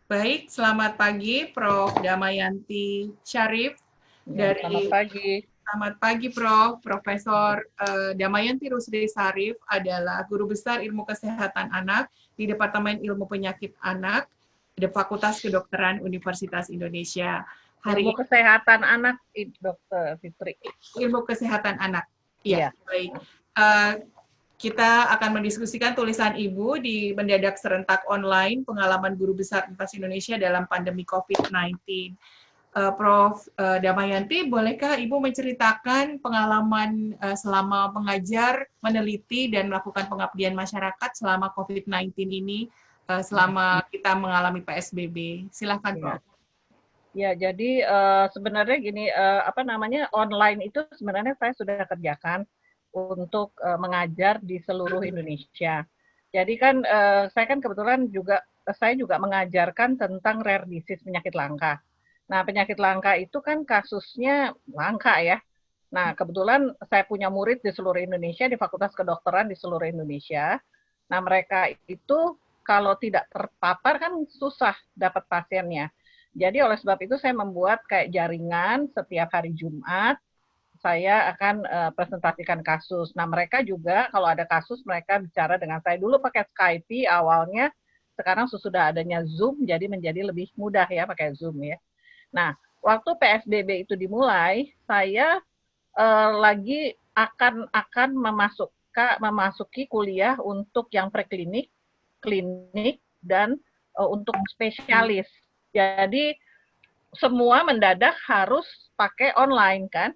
Baik, selamat pagi Prof. Damayanti Syarif Ya, selamat dari pagi. Selamat pagi Prof. Profesor Damayanti Rusdi Syarif adalah Guru Besar Ilmu Kesehatan Anak di Departemen Ilmu Penyakit Anak di Fakultas Kedokteran Universitas Indonesia. Ilmu Hari kesehatan anak, Dokter Fitri. ini ilmu kesehatan anak. Ya, Iya. baik. Eh, Kita akan mendiskusikan tulisan Ibu di mendadak serentak online pengalaman guru besar Universitas Indonesia dalam pandemi COVID-19. Prof. Damayanti, bolehkah Ibu menceritakan pengalaman selama mengajar, meneliti, dan melakukan pengabdian masyarakat selama COVID-19 ini, selama kita mengalami PSBB? Silakan, Ya, Prof. ya jadi sebenarnya gini, online itu sebenarnya saya sudah kerjakan untuk mengajar di seluruh Indonesia. Jadi kan saya kan kebetulan juga saya juga mengajarkan tentang rare disease penyakit langka. Nah, penyakit langka itu kan kasusnya langka ya. Nah, kebetulan saya punya murid di seluruh Indonesia, di Fakultas Kedokteran di seluruh Indonesia. Nah, mereka itu kalau tidak terpapar kan susah dapat pasiennya. Jadi oleh sebab itu saya membuat kayak jaringan setiap hari Jumat, saya akan presentasikan kasus. Nah, mereka juga kalau ada kasus mereka bicara dengan saya. Dulu pakai Skype awalnya, sekarang sesudah adanya Zoom jadi menjadi lebih mudah ya pakai Zoom ya. Nah, waktu PSBB itu dimulai, saya lagi akan memasuki kuliah untuk yang preklinik, klinik, dan untuk spesialis. Jadi semua mendadak harus pakai online kan.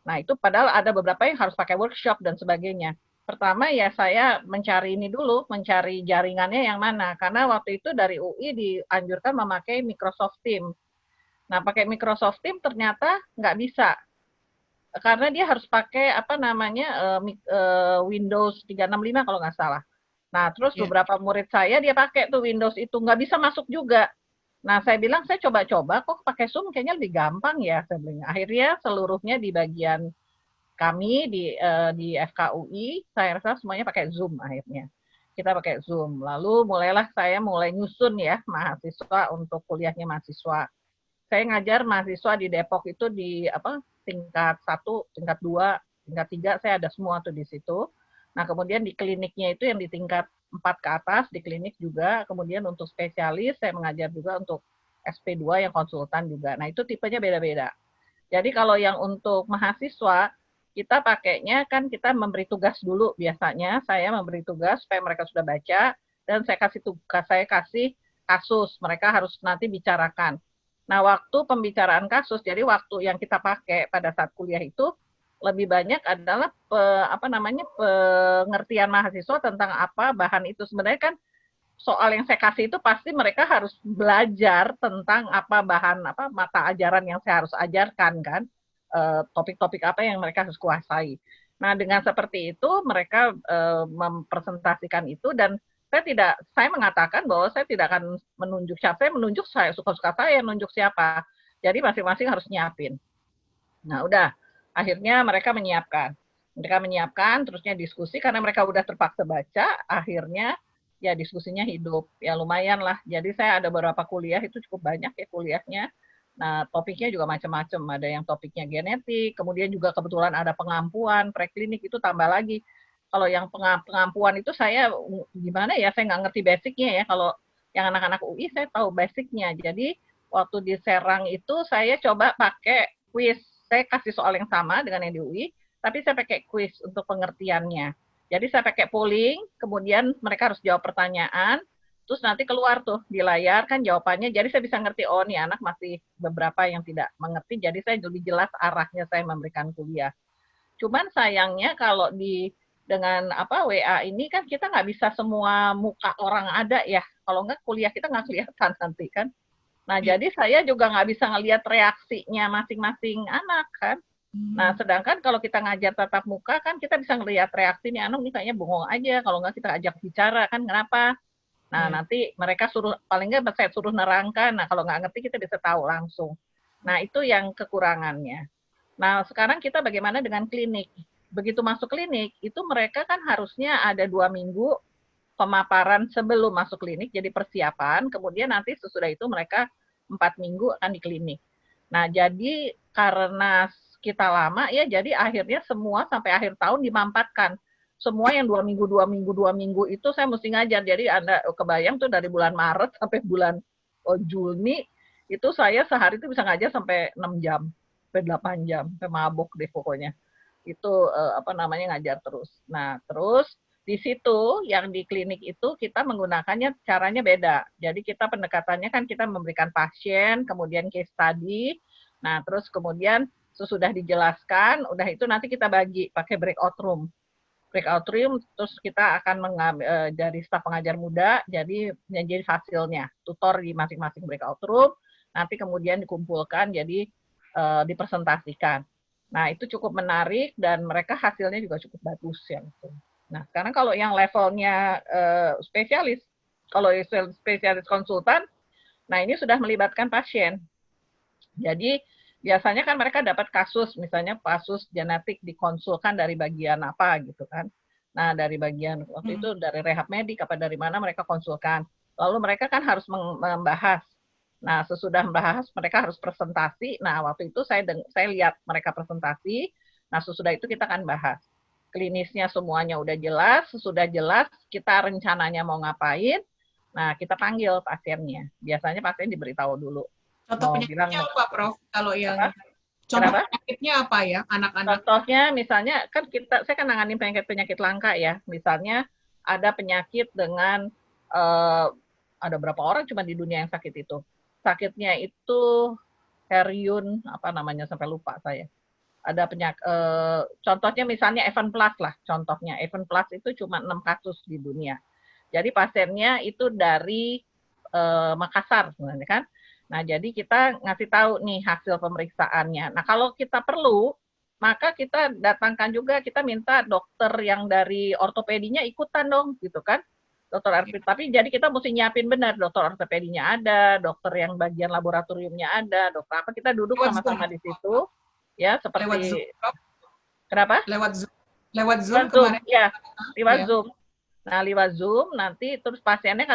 Nah itu padahal ada beberapa yang harus pakai workshop dan sebagainya. Pertama ya saya mencari ini dulu, mencari jaringannya yang mana. Karena waktu itu dari UI dianjurkan memakai Microsoft Teams. Nah pakai Microsoft Teams ternyata nggak bisa karena dia harus pakai apa namanya Windows 365 kalau nggak salah. Nah, terus Ya. beberapa murid saya dia pakai tuh Windows itu nggak bisa masuk juga. Nah, saya bilang saya coba-coba kok pakai Zoom kayaknya lebih gampang ya saya bilang. Akhirnya seluruhnya di bagian kami di FKUI saya rasa semuanya pakai Zoom akhirnya. Kita pakai Zoom. Lalu mulailah saya mulai nyusun ya mahasiswa untuk kuliahnya mahasiswa. Saya ngajar mahasiswa di Depok itu di apa tingkat 1, tingkat 2, tingkat 3 saya ada semua tuh di situ. Nah, kemudian di kliniknya itu yang di tingkat 4 ke atas di klinik juga, kemudian untuk spesialis saya mengajar juga untuk SP2 yang konsultan juga. Nah, itu tipenya beda-beda. Jadi kalau yang untuk mahasiswa kita pakainya kan kita memberi tugas dulu biasanya, saya memberi tugas supaya mereka sudah baca dan saya kasih kasus, mereka harus nanti bicarakan. Nah, waktu pembicaraan kasus, jadi waktu yang kita pakai pada saat kuliah itu lebih banyak adalah pengertian mahasiswa tentang apa bahan itu. Sebenarnya kan soal yang saya kasih itu pasti mereka harus belajar tentang apa bahan apa mata ajaran yang saya harus ajarkan kan, topik-topik apa yang mereka harus kuasai. Nah, dengan seperti itu mereka mempresentasikan itu dan saya mengatakan bahwa saya tidak akan menunjuk siapa, saya menunjuk saya suka-suka saya menunjuk siapa. Jadi masing-masing harus nyiapin. Nah, udah akhirnya mereka menyiapkan terusnya diskusi karena mereka udah terpaksa baca, akhirnya ya diskusinya hidup ya lumayan lah. Jadi saya ada beberapa kuliah itu cukup banyak ya kuliahnya. Nah, topiknya juga macam-macam. Ada yang topiknya genetik, kemudian juga kebetulan ada pengampuan, preklinik itu tambah lagi. Kalau yang pengampuan itu saya gimana ya, saya nggak ngerti basicnya ya. Kalau yang anak-anak UI saya tahu basicnya. Jadi waktu di Serang itu saya coba pakai quiz. Saya kasih soal yang sama dengan yang di UI, tapi saya pakai quiz untuk pengertiannya. Jadi saya pakai polling, kemudian mereka harus jawab pertanyaan, terus nanti keluar tuh di layar kan jawabannya. Jadi saya bisa ngerti, oh nih anak masih beberapa yang tidak mengerti, jadi saya lebih jelas arahnya saya memberikan kuliah. Cuman sayangnya kalau dengan apa WA ini kan kita nggak bisa semua muka orang ada ya. Kalau nggak kuliah kita nggak kelihatan nanti kan. Nah, Ya. jadi saya juga nggak bisa ngelihat reaksinya masing-masing anak kan. Nah, Hmm. sedangkan kalau kita ngajar tatap muka kan kita bisa ngelihat reaksi nih anak nih kayaknya bengong aja. Kalau nggak kita ajak bicara kan kenapa? Nah, Ya. nanti mereka suruh, paling nggak saya suruh nerangkan. Nah, kalau nggak ngerti kita bisa tahu langsung. Nah, itu yang kekurangannya. Nah, sekarang kita bagaimana dengan klinik? Begitu masuk klinik, itu mereka kan harusnya ada 2 minggu pemaparan sebelum masuk klinik, jadi persiapan, kemudian nanti sesudah itu mereka 4 minggu akan di klinik. Nah, jadi karena kita lama ya, jadi akhirnya semua sampai akhir tahun dimampatkan. Semua yang 2 minggu, 2 minggu, 2 minggu itu saya mesti ngajar. Jadi Anda kebayang tuh dari bulan Maret sampai bulan Juni, itu saya sehari itu bisa ngajar sampai 6 jam, sampai 8 jam, sampai mabuk deh pokoknya. Itu apa namanya ngajar terus. Nah, terus di situ yang di klinik itu kita menggunakannya caranya beda. Jadi kita pendekatannya kan kita memberikan pasien, kemudian case study. Nah, terus kemudian sesudah dijelaskan, udah itu nanti kita bagi pakai breakout room. Breakout room, terus kita akan mengambil dari staf pengajar muda, jadi menjadi hasilnya, tutor di masing-masing breakout room, nanti kemudian dikumpulkan, jadi dipresentasikan. Nah, itu cukup menarik dan mereka hasilnya juga cukup bagus ya. Nah, sekarang kalau yang levelnya spesialis, kalau spesialis konsultan, nah ini sudah melibatkan pasien. Jadi biasanya kan mereka dapat kasus, misalnya kasus genetik dikonsulkan dari bagian apa gitu kan. Nah, dari bagian waktu itu dari rehab medik apa dari mana mereka konsulkan. Lalu mereka kan harus membahas. Nah, sesudah membahas mereka harus presentasi. Nah, waktu itu saya lihat mereka presentasi. Nah, sesudah itu kita akan bahas. Klinisnya semuanya udah jelas, sesudah jelas kita rencananya mau ngapain. Nah, kita panggil pasiennya. Biasanya pasien diberitahu dulu. Contoh penyakitnya apa, Prof? Kalau yang contoh penyakitnya apa ya, anak-anak? Contohnya misalnya kan saya kan nanganin penyakit-penyakit langka ya. Misalnya ada penyakit dengan ada berapa orang cuma di dunia yang sakit itu. Sakitnya itu Heriun apa namanya sampai lupa saya. Ada penyakit contohnya misalnya Evan Plus lah, contohnya Evan Plus itu cuma 6 kasus di dunia. Jadi pasiennya itu dari Makassar sebenarnya kan. Nah, jadi kita ngasih tahu nih hasil pemeriksaannya. Nah, kalau kita perlu, maka kita datangkan juga, kita minta dokter yang dari ortopedinya ikutan dong, gitu kan. Dokter ortopedi. Tapi jadi kita mesti nyiapin benar, dokter ortopedinya ada, dokter yang bagian laboratoriumnya ada, dokter apa, kita duduk sama-sama di situ. Ya, seperti... Lewat Zoom, Prof? Kenapa? Lewat Zoom. Lewat Zoom kemarin. Ya, lewat Zoom. Nah, lewat Zoom, nanti terus pasiennya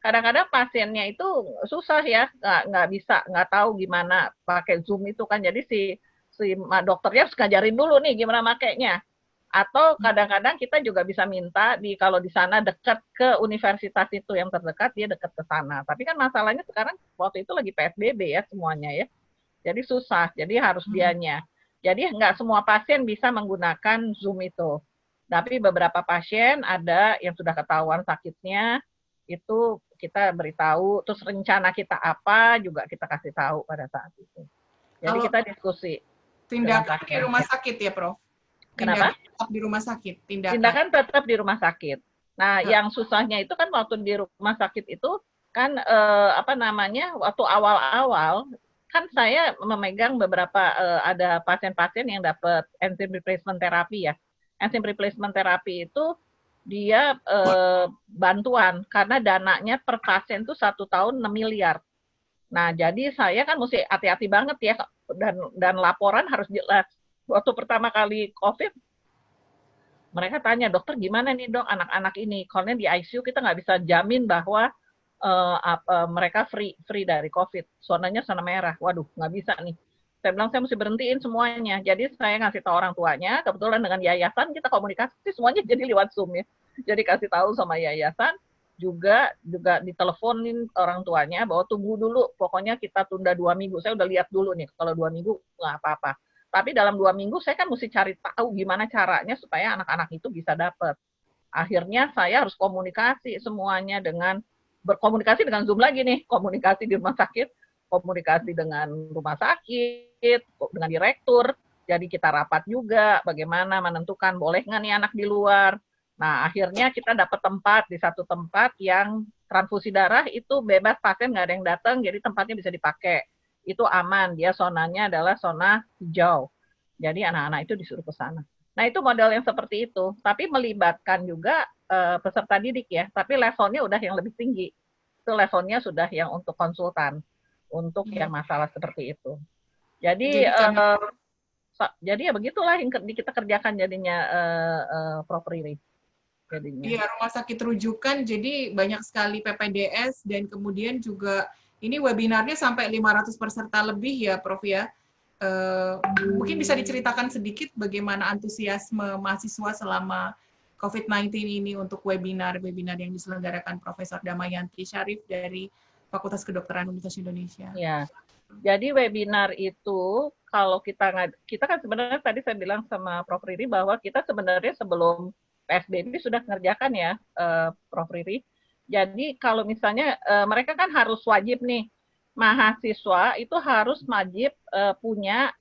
kadang-kadang pasiennya itu susah ya, nggak bisa, nggak tahu gimana pakai Zoom itu kan. Jadi si dokternya harus ngajarin dulu nih gimana makainya. Atau kadang-kadang kita juga bisa minta kalau di sana dekat ke universitas itu yang terdekat, dia dekat ke sana. Tapi kan masalahnya sekarang waktu itu lagi PSBB ya semuanya ya. Jadi susah, jadi harus dianya. Jadi nggak semua pasien bisa menggunakan Zoom itu. Tapi beberapa pasien ada yang sudah ketahuan sakitnya, itu kita beritahu, terus rencana kita apa juga kita kasih tahu pada saat itu. Jadi kita diskusi. Tindakan di rumah sakit ya, Prof? Kenapa? Tetap di rumah sakit. Tindakan tetap di rumah sakit. Nah, yang susahnya itu kan waktu di rumah sakit itu kan apa namanya, waktu awal-awal kan saya memegang beberapa ada pasien-pasien yang dapat enzyme replacement therapy ya. Enzyme replacement therapy itu dia bantuan karena dananya per pasien itu 1 tahun 6 miliar. Nah, jadi saya kan mesti hati-hati banget ya dan laporan harus jelas. Waktu pertama kali COVID, mereka tanya, dokter gimana nih dok anak-anak ini? Karena di ICU kita nggak bisa jamin bahwa mereka free dari COVID. Zonanya zona merah. Waduh, nggak bisa nih. Saya bilang saya mesti berhentiin semuanya. Jadi saya ngasih tahu orang tuanya. Kebetulan dengan yayasan kita komunikasi semuanya jadi lewat Zoom ya. Jadi kasih tahu sama yayasan. Juga diteleponin orang tuanya bahwa tunggu dulu. Pokoknya kita tunda 2 minggu. Saya udah lihat dulu nih. Kalau 2 minggu nggak apa-apa. Tapi dalam 2 minggu saya kan mesti cari tahu gimana caranya supaya anak-anak itu bisa dapat. Akhirnya saya harus komunikasi semuanya berkomunikasi dengan Zoom lagi nih, komunikasi di rumah sakit, komunikasi dengan rumah sakit, dengan direktur, jadi kita rapat juga, bagaimana menentukan boleh nggak nih anak di luar. Nah, akhirnya kita dapat tempat di satu tempat yang transfusi darah itu bebas, pasien nggak ada yang datang, jadi tempatnya bisa dipakai. Itu aman, dia zonanya adalah zona hijau. Jadi anak-anak itu disuruh ke sana. Nah, itu model yang seperti itu, tapi melibatkan juga peserta didik ya, tapi levelnya udah yang lebih tinggi. Itu levelnya sudah yang untuk konsultan, untuk yang masalah seperti itu. Jadi ya begitulah yang kita kerjakan jadinya Prof Riri. jadinya. Iya, rumah sakit rujukan, jadi banyak sekali PPDS dan kemudian juga ini webinarnya sampai 500 peserta lebih ya, Prof ya. Mungkin bisa diceritakan sedikit bagaimana antusiasme mahasiswa selama COVID-19 ini untuk webinar yang diselenggarakan Profesor Damayanti Syarif dari Fakultas Kedokteran Universitas Indonesia. Ya, jadi webinar itu kalau kita kan sebenarnya tadi saya bilang sama Prof Riri bahwa kita sebenarnya sebelum PSBB sudah mengerjakan ya, Prof Riri. Jadi kalau misalnya mereka kan harus wajib nih, mahasiswa itu harus wajib punya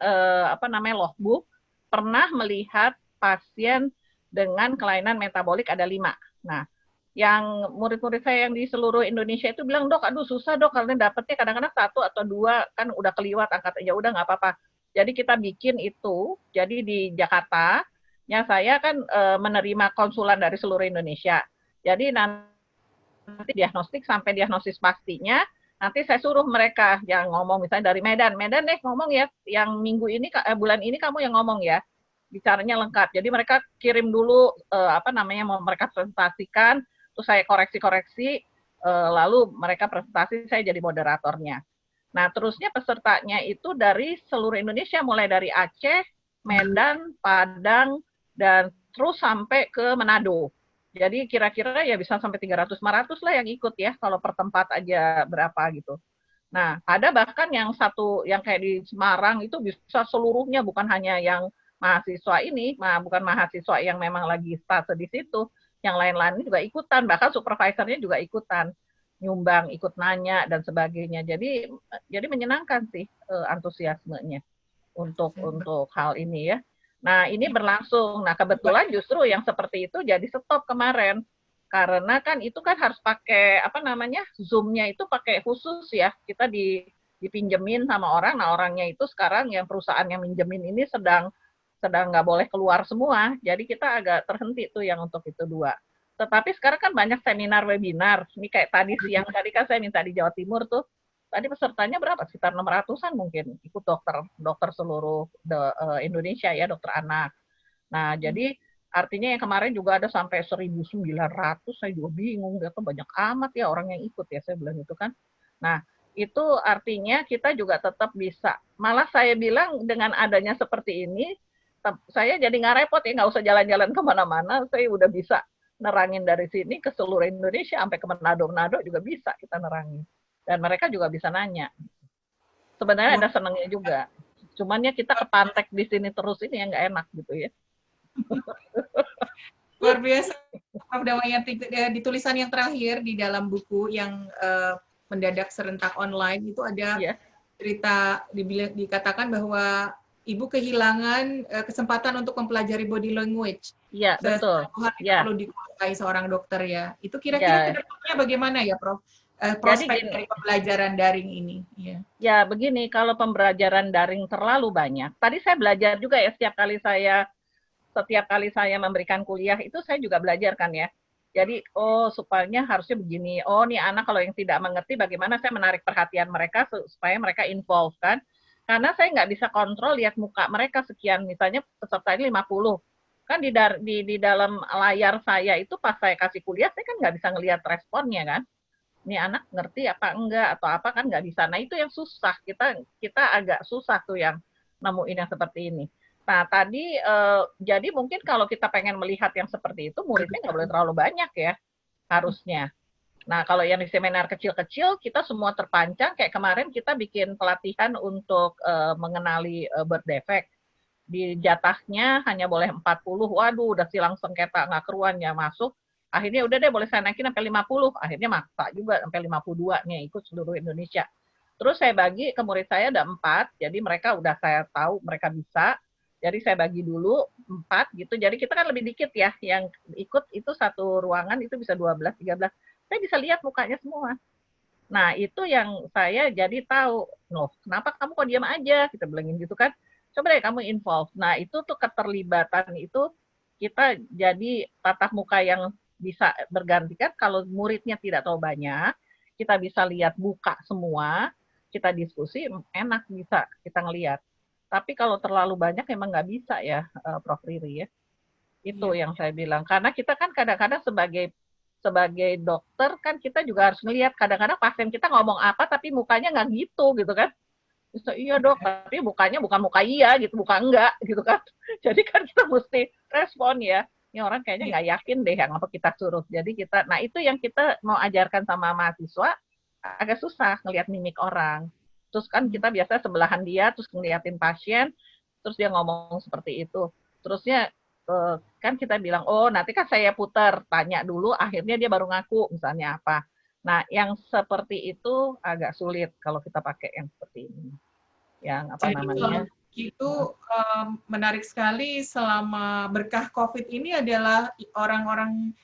logbook pernah melihat pasien dengan kelainan metabolik ada 5. Nah, yang murid-murid saya yang di seluruh Indonesia itu bilang, dok, aduh susah dok, karena dapetnya kadang-kadang 1 atau 2 kan udah keliwat angkat, ya udah nggak apa-apa. Jadi kita bikin itu, jadi di Jakarta, ya saya kan menerima konsulan dari seluruh Indonesia. Jadi nanti diagnostik sampai diagnosis pastinya, nanti saya suruh mereka yang ngomong, misalnya dari Medan deh ngomong ya, yang minggu ini, bulan ini kamu yang ngomong ya, bicaranya lengkap. Jadi mereka kirim dulu mau mereka presentasikan, terus saya koreksi-koreksi, lalu mereka presentasi, saya jadi moderatornya. Nah, terusnya pesertanya itu dari seluruh Indonesia, mulai dari Aceh, Medan, Padang, dan terus sampai ke Manado. Jadi kira-kira ya bisa sampai 300-400 lah yang ikut ya, kalau per tempat aja berapa gitu. Nah, ada bahkan yang kayak di Semarang itu bisa seluruhnya, bukan hanya yang mahasiswa ini, bukan mahasiswa yang memang lagi stase di situ, yang lain-lain juga ikutan, bahkan supervisornya juga ikutan, nyumbang, ikut nanya dan sebagainya. Jadi menyenangkan sih antusiasmenya untuk hal ini ya. Nah, ini berlangsung. Nah, kebetulan justru yang seperti itu jadi stop kemarin. Karena kan itu kan harus pakai Zoom-nya itu pakai khusus ya. Kita dipinjemin sama orang. Nah, orangnya itu sekarang yang perusahaan yang minjemin ini sedang nggak boleh keluar semua. Jadi kita agak terhenti tuh yang untuk itu 2. Tetapi sekarang kan banyak seminar webinar. Ini kayak tadi siang tadi kan saya minta di Jawa Timur tuh. Tadi pesertanya berapa? Sekitar 600-an mungkin ikut dokter seluruh Indonesia ya, dokter anak. Nah, jadi artinya yang kemarin juga ada sampai 1.900, saya juga bingung, itu banyak amat ya orang yang ikut ya, saya bilang gitu kan. Nah, itu artinya kita juga tetap bisa. Malah saya bilang dengan adanya seperti ini, saya jadi nggak repot ya, nggak usah jalan-jalan kemana-mana, saya udah bisa nerangin dari sini ke seluruh Indonesia, sampai ke Manado juga bisa kita nerangin. Dan mereka juga bisa nanya. Sebenarnya ada senangnya juga. Cuman ya kita kepantek di sini terus ini yang nggak enak gitu ya. Luar biasa, Prof. Damayanti. Di tulisan yang terakhir di dalam buku yang mendadak serentak online itu ada cerita dikatakan bahwa Ibu kehilangan kesempatan untuk mempelajari body language. Iya, betul. Perlu dikuasai seorang dokter ya. Itu kira-kira ke depannya bagaimana ya, Prof? Prospek dari pembelajaran daring ini. Ya, begini, kalau pembelajaran daring terlalu banyak. Tadi saya belajar juga ya, setiap kali saya memberikan kuliah itu saya juga belajar kan ya. Jadi, supaya harusnya begini. Nih anak kalau yang tidak mengerti bagaimana saya menarik perhatian mereka supaya mereka involve kan. Karena saya nggak bisa kontrol lihat muka mereka sekian, misalnya pesertanya 50. Kan di dalam layar saya itu pas saya kasih kuliah, saya kan nggak bisa ngelihat responnya kan. Ini anak ngerti apa enggak atau apa kan nggak bisa. Nah itu yang susah, kita agak susah tuh yang nemuin yang seperti ini. Nah tadi jadi mungkin kalau kita pengen melihat yang seperti itu, muridnya nggak boleh terlalu banyak ya harusnya. Nah kalau yang di seminar kecil-kecil kita semua terpancang, kayak kemarin kita bikin pelatihan untuk mengenali birth defect. Di jatahnya hanya boleh 40, waduh udah silang sengketa nggak keruan ya masuk. Akhirnya udah deh boleh saya naikin sampai 50, akhirnya maksa juga sampai 52 nih ikut seluruh Indonesia. Terus saya bagi ke murid saya ada 4, jadi mereka udah saya tahu mereka bisa, jadi saya bagi dulu 4 gitu, jadi kita kan lebih dikit ya, yang ikut itu satu ruangan itu bisa 12, 13, saya bisa lihat mukanya semua. Nah itu yang saya jadi tahu, loh kenapa kamu kok diam aja, kita bilangin gitu kan, coba deh kamu involve. Nah itu tuh keterlibatan itu kita jadi tatap muka yang bisa bergantikan kalau muridnya tidak tahu banyak, kita bisa lihat buka semua, kita diskusi, enak bisa kita ngelihat. Tapi kalau terlalu banyak emang nggak bisa ya, Prof. Riri ya. Itu Iya. yang saya bilang. Karena kita kan kadang-kadang sebagai sebagai dokter kan kita juga harus ngelihat kadang-kadang pasien kita ngomong apa tapi mukanya nggak gitu kan. Bisa, iya dok, tapi mukanya bukan muka iya gitu, muka enggak gitu kan. Jadi kan kita mesti respon ya. Ini orang kayaknya Iya. nggak yakin deh yang apa kita suruh. Jadi kita, nah itu yang kita mau ajarkan sama mahasiswa, agak susah ngelihat mimik orang. Terus kan kita biasa sebelahan dia, terus ngeliatin pasien, terus dia ngomong seperti itu. Terusnya kan kita bilang, oh nanti kan saya putar, tanya dulu, akhirnya dia baru ngaku misalnya apa. Nah, yang seperti itu agak sulit kalau kita pakai yang seperti ini. Yang apa Jadi kalau namanya? gitu menarik sekali selama berkah COVID ini adalah orang-orang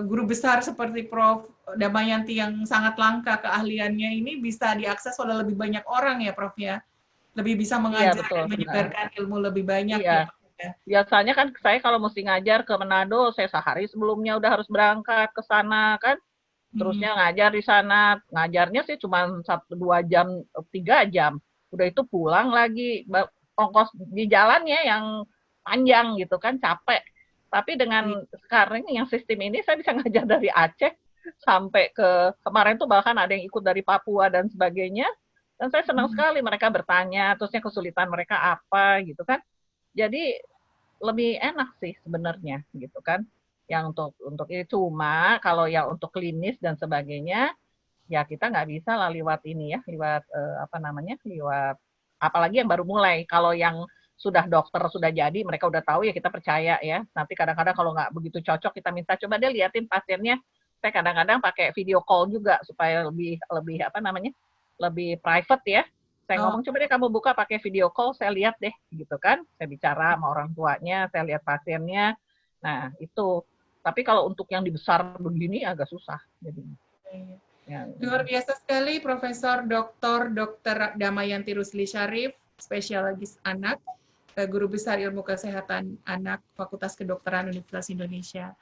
guru besar seperti Prof. Damayanti yang sangat langka keahliannya ini bisa diakses oleh lebih banyak orang ya Prof ya? Lebih bisa Iya, mengajar betul. dan menyebarkan ilmu lebih banyak ya Iya. Prof ya? Biasanya kan saya kalau mesti ngajar ke Manado, saya sehari sebelumnya udah harus berangkat ke sana kan. Hmm. Terusnya ngajar di sana, ngajarnya sih cuma 1-2 jam, 3 jam. Udah itu pulang lagi, ongkos di jalannya yang panjang gitu kan, capek. Tapi dengan sekarang yang sistem ini saya bisa ngajar dari Aceh sampai ke kemarin tuh bahkan ada yang ikut dari Papua dan sebagainya. Dan saya senang sekali mereka bertanya, terusnya kesulitan mereka apa gitu kan. Jadi lebih enak sih sebenarnya gitu kan. Yang untuk itu cuma kalau ya untuk klinis dan sebagainya ya kita nggak bisa lah lewat ini ya, lewat apa namanya, lewat apalagi yang baru mulai. Kalau yang sudah dokter sudah jadi mereka udah tahu ya kita percaya ya. Nanti kadang-kadang kalau nggak begitu cocok kita minta coba deh liatin pasiennya. Saya kadang-kadang pakai video call juga supaya lebih lebih apa namanya, lebih private ya. Saya Oh, ngomong coba deh kamu buka pakai video call, saya lihat deh gitu kan. Saya bicara sama orang tuanya, saya lihat pasiennya. Nah itu. Tapi kalau untuk yang dibesar begini agak susah. Jadi iya. ya, Luar biasa sekali Profesor Dr. Damayanti Rusli Syarif, spesialis anak, Guru Besar Ilmu Kesehatan Anak Fakultas Kedokteran Universitas Indonesia.